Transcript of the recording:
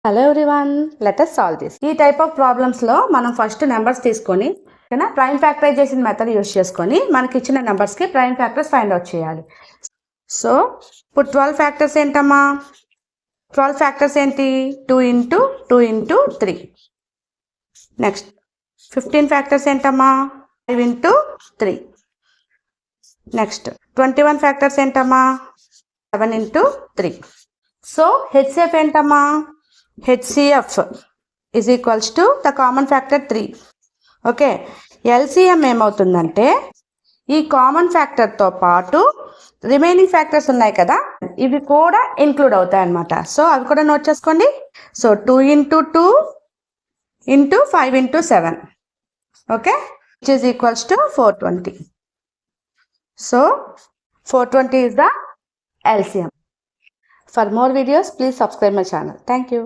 Hello everyone, let us solve this. ఈ type of ప్రాబ్లమ్స్లో మనం first numbers తీసుకొని prime factorization method use చేసుకొని మనకి ఇచ్చిన నెంబర్స్కి ప్రైమ్ ఫ్యాక్టర్స్ ఫైండ్ అవుట్ చేయాలి. సో ఇప్పుడు 12 ఫ్యాక్టర్స్ ఏంటమ్మా? 12 ఫ్యాక్టర్స్ ఏంటి? 2 ఇంటూ 2 ఇంటూ 3. నెక్స్ట్ 15 ఫ్యాక్టర్స్ ఏంటమ్మా? 5 ఇంటూ 3. నెక్స్ట్ 21 ఫ్యాక్టర్స్ ఏంటమ్మా? 7 ఇంటూ 3. సో హెచ్సిఎఫ్ ఏంటమ్మా? HCF is equals to the common factor 3. Okay, LCM ఏమవుతుందంటే ఈ కామన్ ఫ్యాక్టర్తో పాటు రిమైనింగ్ ఫ్యాక్టర్స్ ఉన్నాయి కదా, ఇవి కూడా ఇంక్లూడ్ అవుతాయి అన్నమాట. సో అవి కూడా నోట్ చేసుకోండి. So 2 into 2 into 5 into 7, okay, which is equals to 420. So 420 is the LCM. For more videos, please subscribe my channel. Thank you.